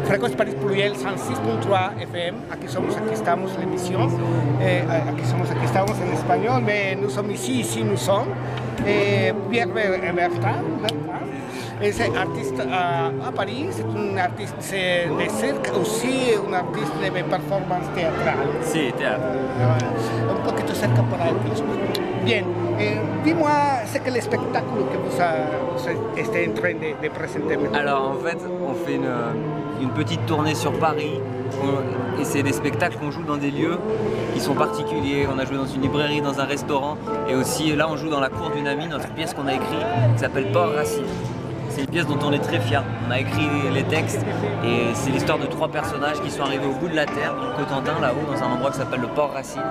Frecuencia Paris Pluriel 106.3 FM, aquí estamos, la emisión, aquí estamos en espagnol, mais nous sommes ici nous sommes. Pierre Bertrand, c'est artiste à Paris, c'est un artiste de cirque, aussi un artiste de performance théâtrale. Sí, teatro. Un poquito cerca por ahí. Bien, dis-moi, c'est quel spectacle que vous êtes en train de présenter maintenant? Alors en fait, on fait une petite tournée sur Paris et c'est des spectacles qu'on joue dans des lieux qui sont particuliers. On a joué dans une librairie, dans un restaurant et aussi là on joue dans la cour d'une amie, notre pièce qu'on a écrite qui s'appelle Port Racine. C'est une pièce dont on est très fiers. On a écrit les textes et c'est l'histoire de 3 personnages qui sont arrivés au bout de la terre, dans le Cotentin, là-haut, dans un endroit qui s'appelle le Port Racine.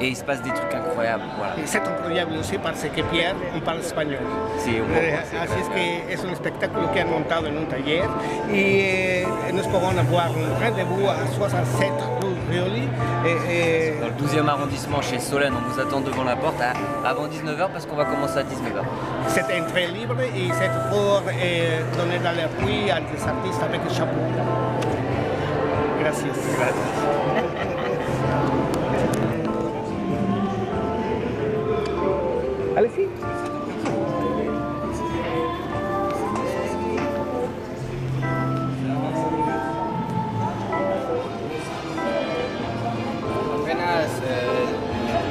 Et il se passe des trucs incroyables. Voilà. Y c'est incroyable aussi parce que Pierre parle espagnol. Sí, un poco. Así es que es un espectáculo que han montado en un taller y nos podrons avoir un rendez-vous à 67 rue Rioli. Dans le 12e arrondissement chez Solène, on vous attend devant la porte avant 19h parce qu'on va commencer à 19h. C'est entrée libre et c'est pour donner dans l'appui à des artistes avec le chapeau. Gracias. Allez-y. Apenas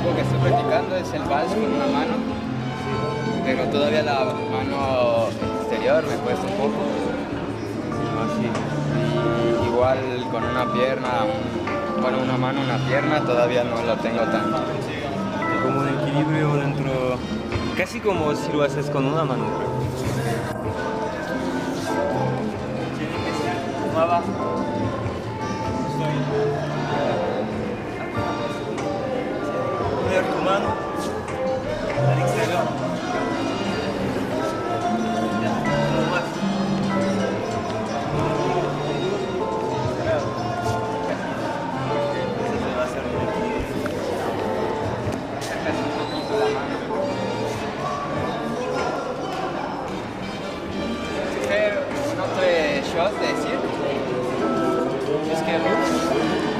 lo que estoy practicando es el vals con una mano, pero todavía la mano exterior me cuesta un poco. Así. Y igual con una pierna, bueno, una mano, una pierna, todavía no lo tengo tanto. Como un equilibrio dentro, casi como si lo haces con una mano. Mueva. Poner tu mano al exterior.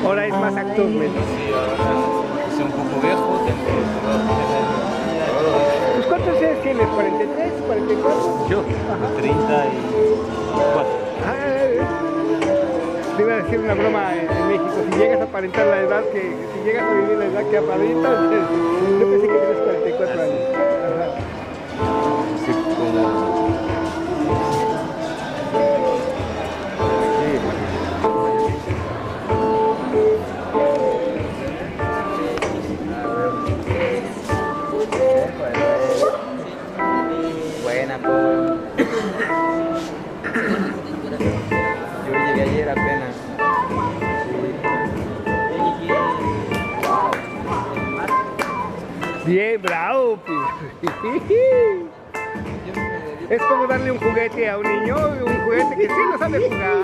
Ahora es más actualmente. Sí, ahora soy un poco viejo, ¿Pues cuántos años tienes? ¿43? ¿44? Yo, 34. Te iba a decir una broma en México, si llegas a aparentar la edad si llegas a vivir la edad que aparentas, yo pensé que tienes 44 años. Ajá. Sí, como... Buena, pobre. Yo llegué ayer apenas. Bien, bravo. Es como darle un juguete a un niño, un juguete que sí lo sabe jugar.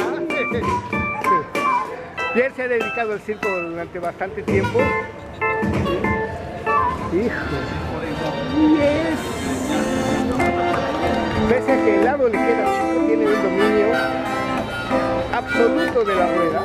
Pierre se ha dedicado al circo durante bastante tiempo. Hijo. Yes. Pese a que el lado le queda chico, tiene un dominio absoluto de la rueda.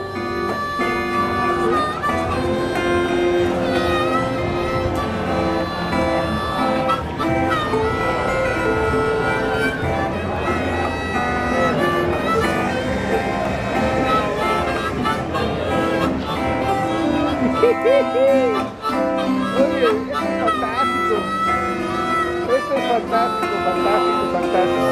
Oye, esto es fantástico. Esto es fantástico, fantástico, fantástico.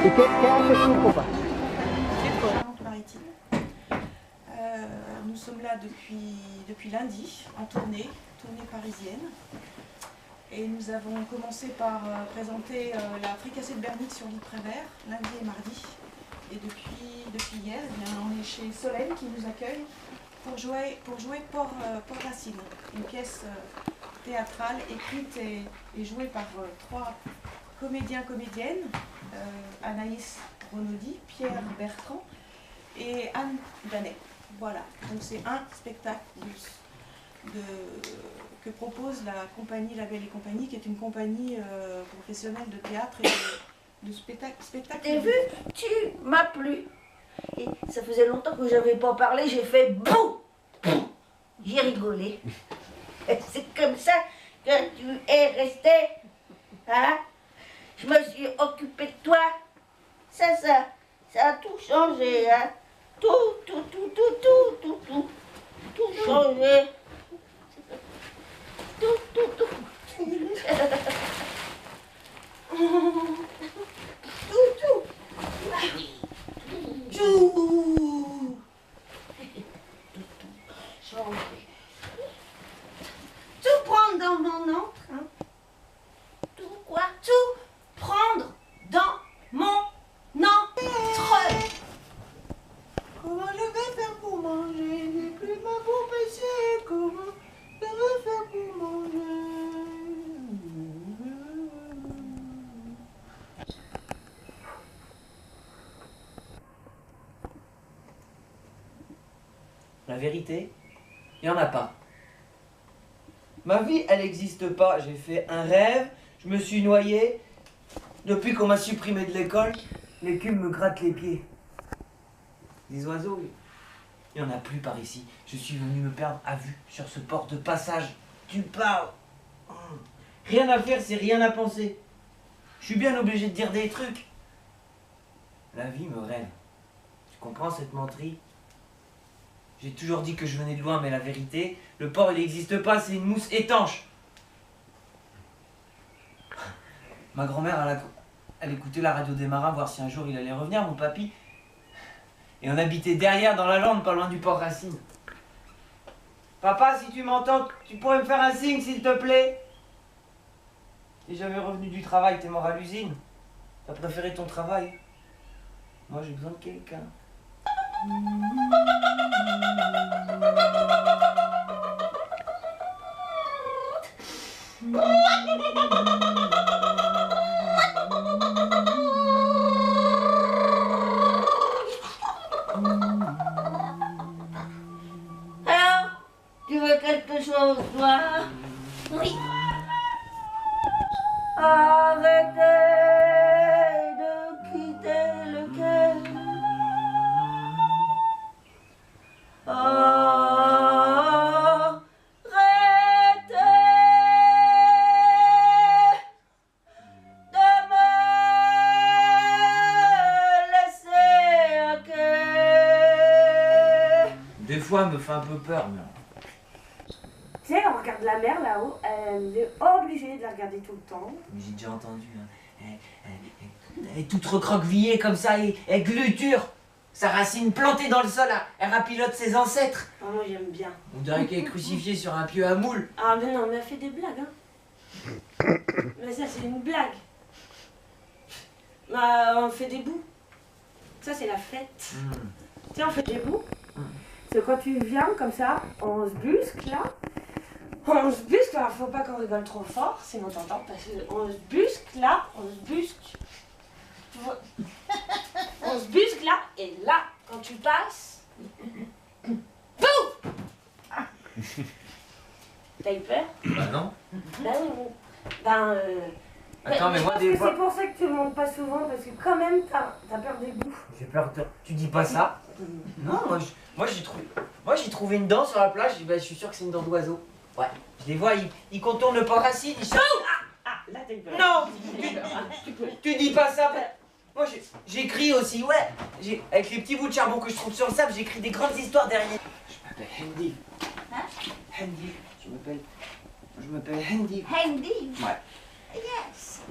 ¿Y qué haces tú, compa? Nous sommes là depuis lundi, en tournée parisienne. Et nous avons commencé par présenter la fricassée de Bernite sur lit Prévert, lundi et mardi. Et depuis hier, eh bien, on est chez Solène qui nous accueille pour jouer Port Racine, une pièce théâtrale écrite et jouée par comédiens, comédiennes, Anaïs Renaudi, Pierre Bertrand et Anne Danet. Voilà, donc c'est un spectacle que propose la compagnie La Belle et Compagnie, qui est une compagnie professionnelle de théâtre et de spectacle. T'as vu, tu m'as plu. Et ça faisait longtemps que j'avais pas parlé, j'ai fait bouh. J'ai rigolé. C'est comme ça que tu es resté. Hein? Je me suis occupée de toi. Ça a tout changé. Hein? Tout changé. Tout. Tout prendre dans mon ventre, hein? Tout quoi? Tout prendre dans mon ventre. Comment je vais faire pour manger? J'ai plus ma peau passer. Comment je vais faire pour manger? La vérité, il n'y en a pas. Ma vie, elle n'existe pas. J'ai fait un rêve, je me suis noyé. Depuis qu'on m'a supprimé de l'école, l'écume me gratte les pieds. Des oiseaux, il n'y en a plus par ici. Je suis venu me perdre à vue sur ce port de passage. Tu parles. Rien à faire, c'est rien à penser. Je suis bien obligé de dire des trucs. La vie me rêve. Tu comprends cette menterie? J'ai toujours dit que je venais de loin, mais la vérité, le port il n'existe pas, c'est une mousse étanche. Ma grand-mère, elle écoutait la radio des marins, voir si un jour il allait revenir, mon papy. Et on habitait derrière dans la lande, pas loin du port Racine. Papa, si tu m'entends, tu pourrais me faire un signe, s'il te plaît? T'es jamais revenu du travail, t'es mort à l'usine. T'as préféré ton travail. Moi, j'ai besoin de quelqu'un. Alors, tu veux quelque chose, toi? Oui. Arrêtez de quitter le quai. Des fois, elle me fait un peu peur, mais... Tu sais, on regarde la mer là-haut, elle est obligée de la regarder tout le temps. J'ai déjà entendu, hein. Elle est toute recroquevillée comme ça, elle gluture. Sa racine plantée dans le sol, elle rapilote ses ancêtres. Ah, moi j'aime bien. On dirait qu'elle est crucifiée sur un pieu à moule. Ah mais non, mais elle fait des blagues, hein. Mais ça c'est une blague. Bah, on fait des bouts. Ça c'est la fête. Tu sais, on fait des bouts. C'est quand tu viens comme ça, on se busque là. On se busque, alors faut pas qu'on rigole trop fort, sinon t'entends, parce qu'on se busque là, on se busque. Tu vois, on se busque là, et là, quand tu passes, boum! T'as eu peur? Bah non. Ben oui, ben Attends, mais moi je pense des que fois... c'est pour ça que tu montes pas souvent, parce que quand même t'as peur des bouts. J'ai peur de... Tu dis pas ça? Non, moi j'ai trouvé une dent sur la plage, je suis sûr que c'est une dent d'oiseau. Ouais, je les vois, ils contournent le port Racine, ils sortent... Là t'as eu peur. Non! Tu dis pas ça! Moi j'écris aussi, ouais! Avec les petits bouts de charbon que je trouve sur le sable, j'écris des grandes histoires derrière. Je m'appelle Handy. Hein? Handy. Je m'appelle Handy. Handy? Ouais. Yes.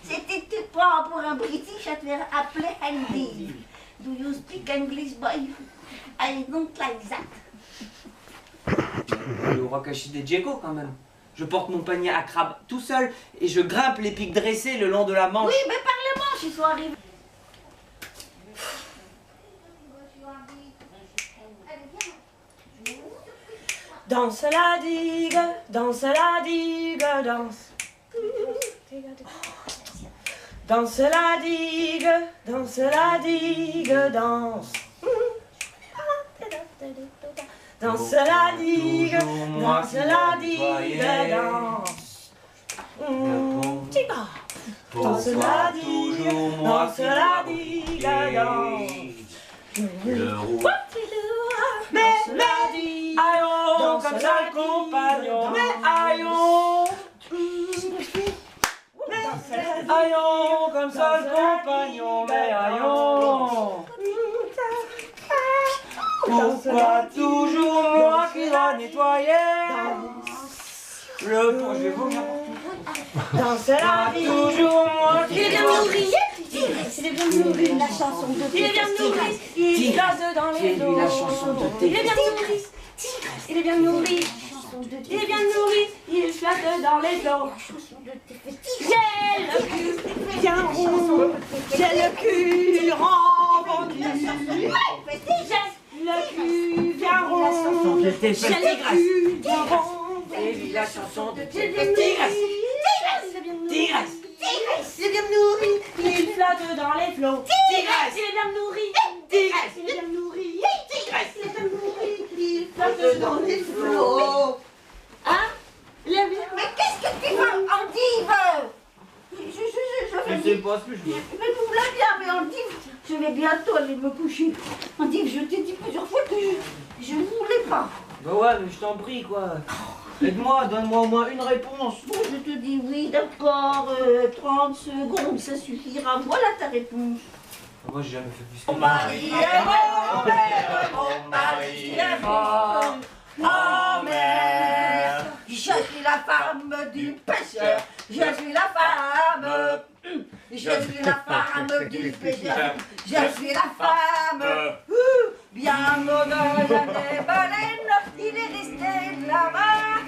C'était tout pour un British à te faire appeler Handy. Do you speak English, boy? I don't like that. Le roi caché des Diego quand même. Je porte mon panier à crabe tout seul et je grimpe les pics dressés le long de la Manche. Oui, mais par la Manche, ils sont arrivés. Danse la digue, danse la digue, danse. Danse la digue, danse la digue, danse. Danse la digue, danse la digue, danse. Danse la digue, danse la digue, danse. Mais, aïe, comme ça le compagnon, mais aïe. Aïe, comme ça le compagnon, mais aïe. Pourquoi toujours moi qui dois nettoyer le pont? Je vais vomir partout. Danse la vie, toujours moi qui dois nourrir. Il est bien nourri, la chanson de Il est bien nourri, il glase dans les eaux. la chanson de Il est bien nourri, il est bien nourri. Il est bien nourri, il flotte dans les eaux. J'ai le cul bien rond, j'ai le cul rendu. J'ai le cul bien rond, j'ai le cul bien rond. Et lui la chanson de Tigresse. Tigresse. Il est bien nourri. Il flotte dans les flots. Tigresse. Il est bien nourri. Tigresse. Il est bien nourri. Tigresse. Il est bien nourri. Il flotte dans les flots. Hein? Mais qu'est-ce que tu veux, Endive? Je sais pas ce que je veux. Mais tout va bien, mais Endive, je vais bientôt aller me coucher. Endive, je t'ai dit plusieurs fois que je ne voulais pas. Bah ouais, mais je t'en prie, quoi. Aide-moi, donne-moi au moins une réponse. Bon, je te dis oui, d'accord, 30 secondes, ça suffira. Voilà ta réponse. Moi, j'ai jamais fait plus que Mon mari est mort, mon mari est mort. Oh merde, je suis la femme du pêcheur, je suis la femme, je suis la femme du pêcheur, je suis la femme, bien au-delà des baleines, il est resté là-bas,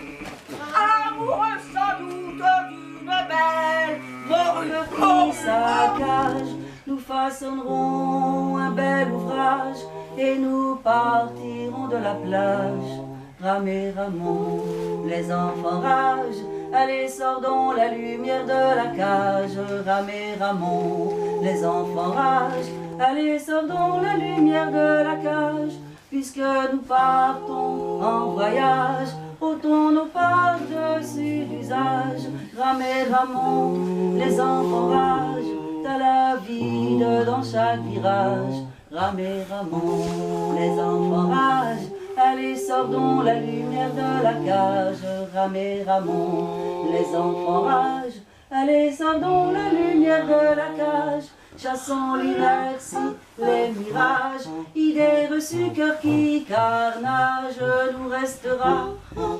amoureux sans doute d'une belle, morne Dans sa cage, nous façonnerons un bel ouvrage et nous partirons de la plage. Ramez, ramons, les enfants rage, allez, sortons la lumière de la cage. Ramez, ramons, les enfants rage, allez, sortons la lumière de la cage. Puisque nous partons en voyage, ôtons nos par-dessus d'usage. Ramez, ramons, les enfants rage, t'as la vide dans chaque virage. Ramez, ramons, les enfants rage, allez, sortons la lumière de la cage. Ramez, ramons, les enfants rage, allez, sortons la lumière de la cage. Chassons l'inertie, les mirages, idées reçues, cœur qui carnage. Nous restera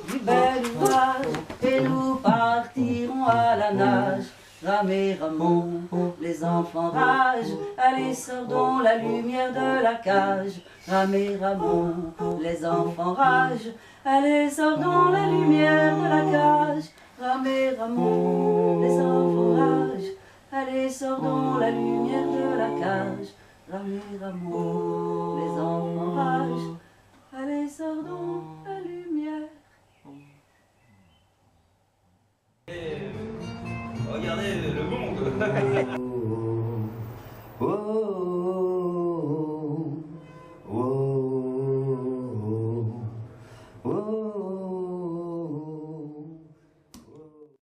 du bel ouvrage et nous partirons à la nage. Ramez, ramons, les enfants rage, allez, sortons la lumière de la cage. Ramez, ramons, les enfants rage, allez, sortons la lumière de la cage. Ramez, ramons, les enfants rage, allez, sortons la lumière de la cage. Ramez, ramons, les enfants rage, allez, sortons la lumière. Regardez le monde.